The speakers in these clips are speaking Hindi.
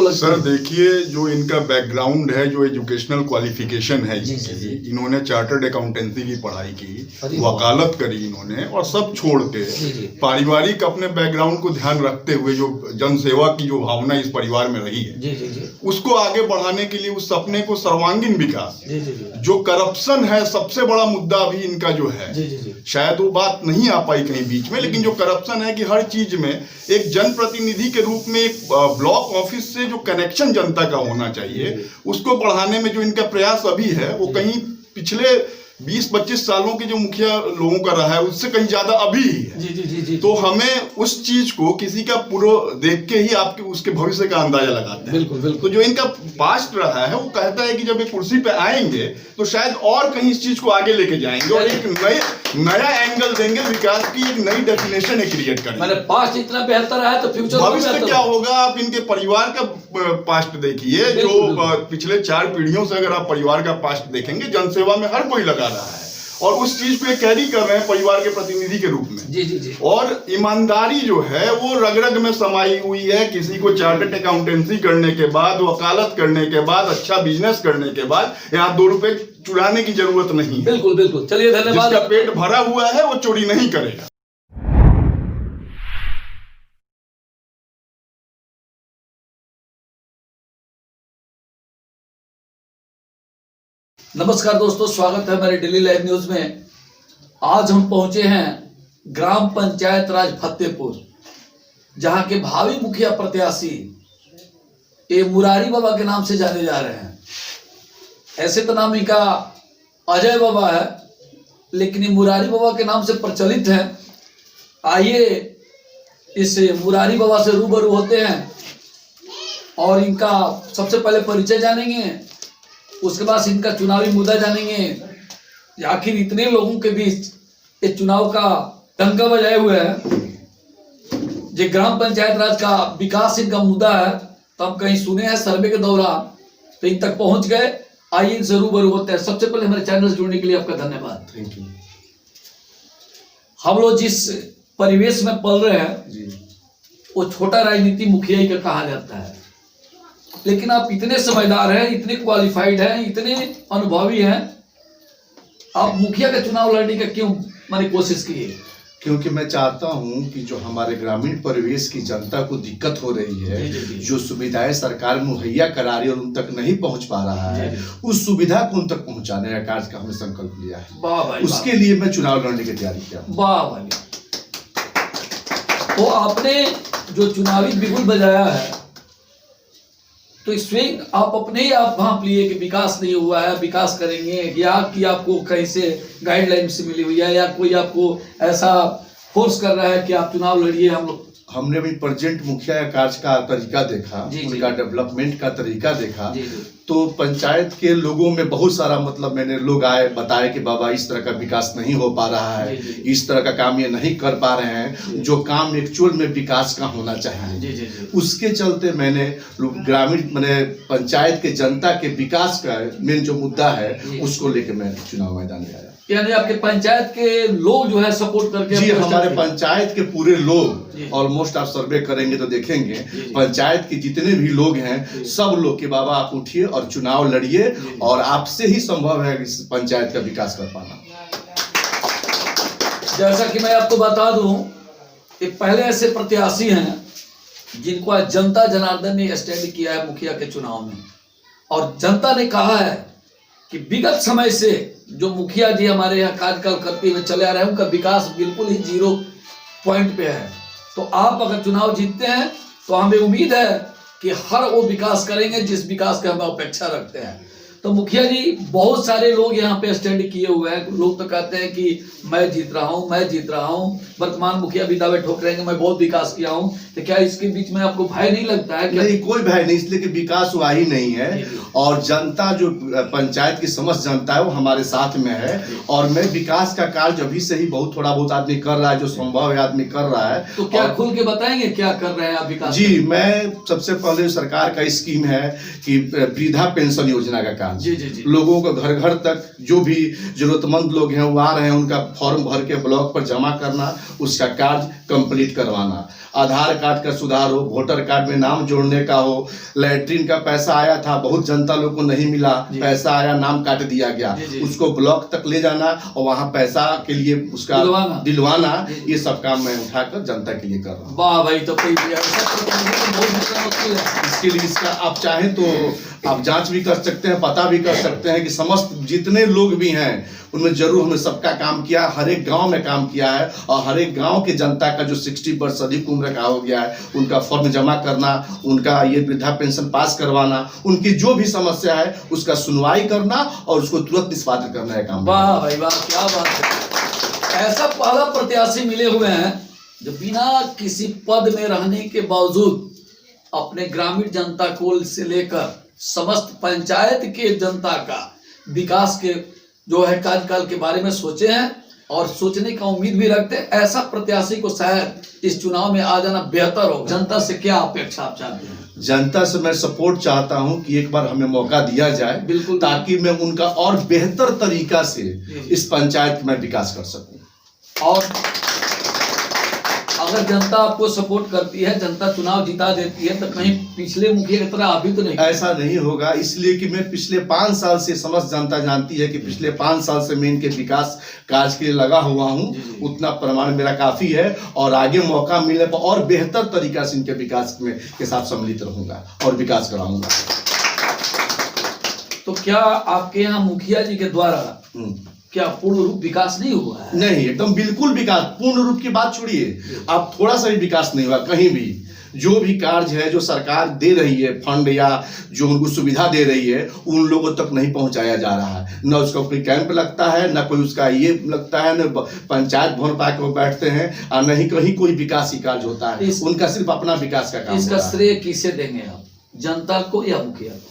आपको लगता सर है? देखिए, जो इनका बैकग्राउंड है, जो एजुकेशनल क्वालिफिकेशन है, जी, जी, जी। इन्होंने चार्टर्ड अकाउंटेंसी की पढ़ाई की, अरे वाह। वकालत करी इन्होंने, और सब छोड़ के जी, जी। पारिवारिक अपने बैकग्राउंड को ध्यान रखते हुए जो जनसेवा की जो भावना इस परिवार में रही है, जी जी जी उसको आगे बढ़ाने के लिए, उस सपने को सर्वांगीण विकास, जी जी जी जो करप्शन है सबसे बड़ा मुद्दा अभी इनका जो है, जी जी जी शायद वो बात नहीं आ पाई कहीं बीच में, लेकिन जो करप्शन है कि हर चीज में एक जनप्रतिनिधि के रूप में एक ब्लॉक ऑफिस से जो कनेक्शन जनता का होना चाहिए, उसको बढ़ाने में जो इनका प्रयास अभी है, वो कहीं पिछले 20-25 सालों के जो मुखिया लोगों का रहा है उससे कहीं ज्यादा अभी ही है। जी जी जी जी तो हमें उस चीज को किसी का पूरा देख के ही आपके उसके भविष्य का अंदाजा लगाते हैं। बिल्कुल बिल्कुल। तो जो इनका पास्ट रहा है, वो कहता है कि जब ये कुर्सी पे आएंगे तो शायद और कहीं इस चीज को आगे लेके जाएंगे और एक नया एंगल देंगे, विकास की एक नई डेफिनेशन क्रिएट करेंगे। मैंने पास्ट इतना बेहतर है तो फ्यूचर भविष्य क्या होगा, आप इनके परिवार का पास्ट देखिए, जो पिछले 4 पीढ़ियों से अगर आप परिवार का पास्ट देखेंगे, जनसेवा में हर कोई लगा रहा है और उस चीज को कैरी कर रहे हैं परिवार के प्रतिनिधि के रूप में। जी जी जी। और ईमानदारी जो है वो रग रग में समाई हुई है। किसी को चार्टर्ड अकाउंटेंसी करने के बाद, वकालत करने के बाद, अच्छा बिजनेस करने के बाद यहाँ 2 रुपए चुराने की जरूरत नहीं है। बिल्कुल बिल्कुल। चलिए धन्यवाद। जिसका पेट भरा हुआ है वो चोरी नहीं करेगा। नमस्कार दोस्तों, स्वागत है मेरे डेली लाइव न्यूज में। आज हम पहुंचे हैं ग्राम पंचायत राज फतेहपुर, जहां के भावी मुखिया प्रत्याशी ये मुरारी बाबा के नाम से जाने जा रहे हैं। ऐसे तो नाम इनका अजय बाबा है, लेकिन ये मुरारी बाबा के नाम से प्रचलित है। आइए इस मुरारी बाबा से रूबरू होते हैं और इनका सबसे पहले परिचय जानेंगे, उसके बाद इनका चुनावी मुद्दा जानेंगे। आखिर इतने लोगों के बीच ये चुनाव का डंका बजाए हुए हैं। जो ग्राम पंचायत राज का विकास इनका मुद्दा है, तो हम कहीं सुने हैं सर्वे के दौरान, तो इन तक पहुंच गए। आइए इनसे रूबरू होते हैं। सबसे पहले हमारे चैनल से जुड़ने के लिए आपका धन्यवाद। Thank you. हम लोग जिस परिवेश में पल रहे हैं जी, वो छोटा राजनीति मुखिया ही का कहा जाता है, लेकिन आप इतने समझदार हैं, इतने क्वालिफाइड हैं, इतने अनुभवी हैं, आप मुखिया का चुनाव लड़ने का क्यों मैंने कोशिश की है? क्योंकि मैं चाहता हूं कि जो हमारे ग्रामीण परिवेश की जनता को दिक्कत हो रही है, जो सुविधाएं सरकार मुहैया करा रही है और उन तक नहीं पहुंच पा रहा है, उस सुविधा को उन तक पहुंचाने का कार्य का हमने संकल्प लिया है। वाह भाई, उसके लिए मैं चुनाव लड़ने की तैयारी किया। वाह भाई। तो आपने जो चुनावी बिगुल बजाया है, तो स्विंग आप अपने ही आप भांप लिए कि विकास नहीं हुआ है, विकास करेंगे, या कि आपको कहीं से गाइडलाइन से मिली हुई है, या कोई आपको ऐसा फोर्स कर रहा है कि आप चुनाव लड़िए? हम लोग हमने अभी प्रेजेंट मुखिया का कार्य का तरीका देखा, उनका डेवलपमेंट का तरीका देखा, तो पंचायत के लोगों में बहुत सारा मतलब मैंने लोग आए बताए कि बाबा इस तरह का विकास नहीं हो पा रहा है, इस तरह का काम ये नहीं कर पा रहे हैं, जो काम एक्चुअल में विकास का होना चाहिए। उसके चलते मैंने ग्रामीण मैंने पंचायत के जनता के विकास का मेन जो मुद्दा है उसको लेकर मैं चुनाव मैदान में आया। यानी आपके पंचायत के लोग जो है सपोर्ट करके? जी, हमारे पंचायत के पूरे लोग, ऑलमोस्ट आप सर्वे करेंगे तो देखेंगे पंचायत के जितने भी लोग हैं, सब लोग कि बाबा आप उठिए और चुनाव लड़िए, और आपसे ही संभव है इस पंचायत का विकास कर पाना। जैसा कि मैं आपको बता दूं कि पहले ऐसे प्रत्याशी हैं जिनको आज जनता जनार्दन ने स्टैंड किया है मुखिया के चुनाव में, और जनता ने कहा है कि विगत समय से जो मुखिया जी हमारे यहाँ कार्यकाल करते हुए चले आ रहे हैं, उनका विकास बिल्कुल ही 0 पॉइंट पे है। तो आप अगर चुनाव जीतते हैं तो हमें उम्मीद है कि हर वो विकास करेंगे जिस विकास की हम अपेक्षा रखते हैं। तो मुखिया जी, बहुत सारे लोग यहाँ पे स्टैंड किए हुए हैं। लोग तो कहते हैं कि मैं जीत रहा हूँ, मैं जीत रहा हूँ। वर्तमान मुखिया भी दावे ठोक रहे हैं कि मैं बहुत विकास किया हूँ। तो क्या इसके बीच में आपको भय नहीं लगता है? नहीं, कोई भय नहीं, इसलिए कि विकास हुआ ही नहीं है, और जनता जो पंचायत की समस्त जनता है वो हमारे साथ में है, और मैं विकास का कार्य अभी से ही थोड़ा बहुत आदमी कर रहा है, जो संभव है आदमी कर रहा है। तो क्या खुल के बताएंगे क्या कर रहे हैं आप विकास? जी, मैं सबसे पहले सरकार का स्कीम है कि वृद्धा पेंशन योजना का कार्य कार्य। जी, जी, जी। लोगों को घर घर तक जो भी जरूरतमंद लोग हैं वो आ रहे हैं, उनका फॉर्म भर के ब्लॉक पर जमा करना, उसका कार्य कंप्लीट करवाना। आधार कार्ड का सुधार हो, वोटर कार्ड में नाम जोड़ने का हो, लैट्रिन का पैसा आया था, बहुत जनता लोग को नहीं मिला, पैसा आया, नाम काट दिया गया, उसको ब्लॉक तक ले जाना और वहाँ पैसा के लिए उसका दिलवाना, ये सब काम मैं उठाकर जनता के लिए कर रहा हूँ। वाह भाई, तो कोई इसके लिए इसका आप चाहें तो आप जांच भी कर सकते हैं, पता भी कर सकते हैं कि समस्त जितने लोग भी हैं उनमें जरूर हमने सबका काम किया, हर एक गांव में काम किया है और हर एक गांव के जनता का जो 60 वर्ष अधिक उम्र का हो गया है उनका फॉर्म जमा करना, उनका ये वृद्धा पेंशन पास करवाना, उनकी जो भी समस्या है उसका सुनवाई करना और उसको तुरंत निष्पादित करना है काम। वाह भाई वाह, क्या बात है। ऐसा पहला प्रत्याशी मिले हुए हैं जो बिना किसी पद में रहने के बावजूद अपने ग्रामीण जनता को से लेकर समस्त पंचायत के जनता का विकास के जो है कार्यकाल के बारे में सोचे हैं और सोचने का उम्मीद भी रखते हैं। ऐसा प्रत्याशी को शायद इस चुनाव में आ जाना बेहतर हो। जनता से क्या अपेक्षा आप चाहते हैं? जनता से मैं सपोर्ट चाहता हूं कि एक बार हमें मौका दिया जाए, बिल्कुल, ताकि मैं उनका और बेहतर तरीका से इस पंचायत में विकास कर सकूं। और अगर जनता आपको सपोर्ट करती है, जनता चुनाव जिता देती है, तो कहीं पिछले मुखिया की तरह अभी तो नहीं? ऐसा नहीं होगा, इसलिए कि मैं पिछले 5 साल से, समस्त जनता जानती है कि पिछले 5 साल से मैं इनके विकास कार्य के लिए लगा हुआ हूं, उतना प्रमाण मेरा काफी है और आगे मौका मिलने पर और बेहतर तरीका से इनके विकास में के साथ सम्मिलित रहूंगा और विकास कराऊंगा। तो क्या आपके यहाँ मुखिया जी के द्वारा क्या पूर्ण रूप विकास नहीं हुआ है? नहीं, एकदम बिल्कुल विकास, पूर्ण रूप की बात छोड़िए, अब थोड़ा सा भी विकास नहीं हुआ कहीं भी। जो भी कार्य है, जो सरकार दे रही है फंड या जो उनको सुविधा दे रही है, उन लोगों तक नहीं पहुंचाया जा रहा है। न उसका कोई कैंप लगता है, न कोई उसका ये लगता है, न पंचायत भवन पाके वो बैठते हैं, और न ही कहीं कोई विकास कार्य होता है। उनका सिर्फ अपना विकास का काम। इसका श्रेय किसे देंगे आप, जनता को या मुखिया को?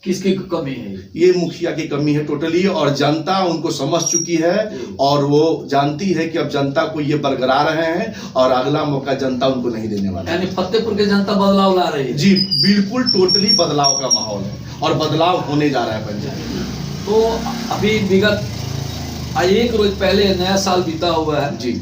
किसकी कमी है? ये मुखिया की कमी है टोटली, और जनता उनको समझ चुकी है और वो जानती है कि अब जनता को ये बरकरार रहे हैं और अगला मौका जनता उनको नहीं देने वाला। यानी फतेहपुर के जनता बदलाव ला रही है? जी बिल्कुल, टोटली बदलाव का माहौल है और बदलाव होने जा रहा है पंचायत। तो अभी विगत 1 रोज पहले नया साल बीता हुआ है जी,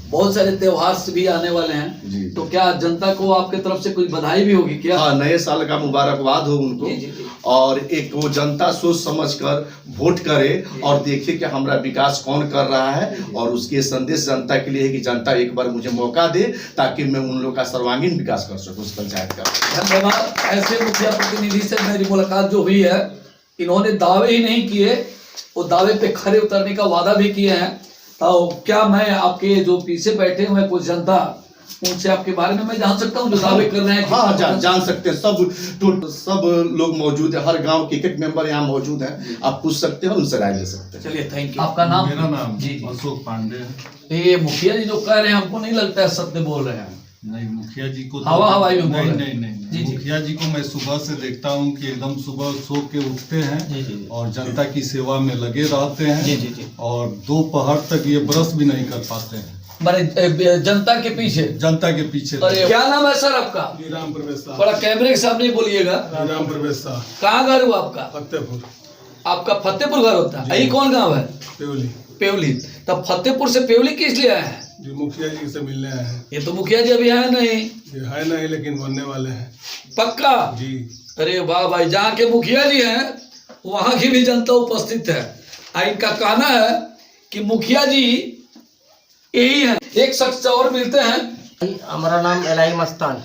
बहुत सारे त्योहार भी आने वाले हैं जी। तो क्या जनता को आपके तरफ से कोई बधाई भी होगी क्या? हाँ, नए साल का मुबारकबाद हो उनको। जी, जी, जी। और एक वो जनता सोच समझकर वोट करे और देखे कि हमारा विकास कौन कर रहा है, और उसके संदेश जनता के लिए है कि जनता एक बार मुझे मौका दे ताकि मैं उन लोगों का सर्वांगीण विकास कर सकूं उस पंचायत का। धन्यवाद। ऐसे मुखिया प्रतिनिधि से मेरी मुलाकात जो हुई है, इन्होंने दावे ही नहीं किए, वो दावे पे खरे उतरने का वादा भी किए हैं। तो क्या मैं आपके जो पीछे बैठे हुए कुछ जनता, उनसे आपके बारे में मैं जान सकता हूँ जो दावे कर रहे हैं? हाँ, जान सकते हैं। सब लोग मौजूद है, हर गांव के एक मेंबर यहाँ मौजूद हैं, आप पूछ सकते हैं, उनसे राय ले सकते हैं। चलिए, थैंक यू। आपका नाम? मेरा नाम जी अशोक पांडे है। ये मुखिया जी जो कह रहे हैं, हमको नहीं लगता है सत्य बोल रहे हैं। नहीं, मुखिया जी को हवाई में नहीं, बोल नहीं, नहीं, जी, नहीं। जी। मुखिया जी को मैं सुबह से देखता हूँ कि एकदम सुबह सो के उठते हैं जी, जी। और जनता की सेवा में लगे रहते हैं। जी, जी, जी। और दोपहर तक ये ब्रश भी नहीं कर पाते हैं बड़े जनता के पीछे। अरे क्या नाम है सर आपका? राम प्रवेश बड़ा कैमरे के सामने बोलिएगा। राम प्रवेश कहाँ घर हुआ आपका? फतेहपुर। आपका फतेहपुर घर होता है? यही कौन गांव है? पेवली। पेवली। तब फतेहपुर से पेवली किस लिए आए हैं? जी, मुखिया जी से मिलने आए हैं। ये तो मुखिया जी अभी आए नहीं। ये है नहीं, लेकिन बनने वाले हैं। पक्का? जी। अरे वाह भाई, जहाँ के मुखिया जी हैं वहाँ की भी जनता उपस्थित है। इनका कहना है कि मुखिया जी यही है। एक शख्स और मिलते हैं। हमारा नाम इलाही मस्तान।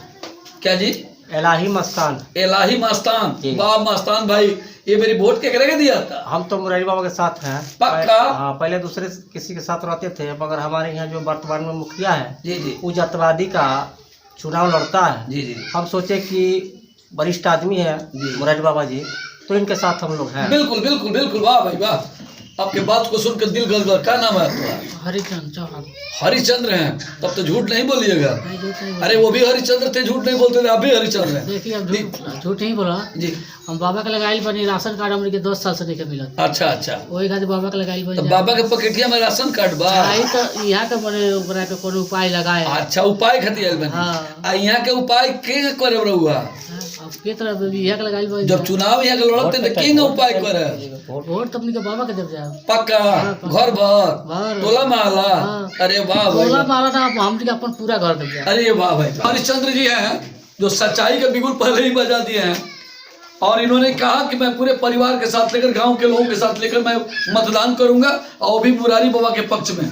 क्या जी? इलाही मस्तान। इलाही मस्तान। जी। वाह मस्तान भाई, ये मेरी वोट के करेगा दिया था? हम तो मुरारी बाबा के साथ हैं। पक्का? हाँ, पहले दूसरे किसी के साथ रहते थे, मगर हमारे यहाँ जो वर्तमान में मुखिया है जी जी वो जातवादी का चुनाव लड़ता है। जी जी। हम सोचे कि वरिष्ठ आदमी है मुरारी बाबा जी, तो इनके साथ हम लोग हैं। बिल्कुल बिल्कुल बिल्कुल। वाह भाई वाह, आपके बात को सुनकर दिल गदगद। क्या नाम है आपका? हरिचंद्र चौहान। हरिचंद्र हैं? तब तो झूठ नहीं बोलिएगा। अरे वो भी हरिचंद्र थे, झूठ नहीं बोलते थे, आप भी हरिचंद्र हैं। देखिए, अब झूठ नहीं बोला जी। हम बाबा के लगाइल बनी, राशन कार्ड हमने के 10 साल से नहीं मिला। अच्छा अच्छा। वही खातिर बाबा के लगाइल तो बनी। बाबा के पकेटिया में राशन कार्ड बा? आई तो यहाँ के बने ओकरा के कोनो उपाय लगाए। अच्छा, उपाय खातिर आइल बनी। हाँ। आ यहाँ के उपाय के करे रहुआ? अब के तरह यहाँ के लगाइल भाई जब चुनाव यहाँ के लड़ते तो की न उपाय करे वोट तो अपने के बाबा के देव जाए पक्का घर भर टोला महला अरे वाह भाई बोला मारा था हम के अपन पूरा घर देव जाए अरे वाह भाई हरिश्चंद्र जी हैं जो सच्चाई के बिगुल पहले ही बजा दिए हैं और इन्होंने कहा कि मैं पूरे परिवार के साथ लेकर गांव के लोगों के साथ लेकर मैं मतदान करूंगा और भी मुरारी बाबा के पक्ष में।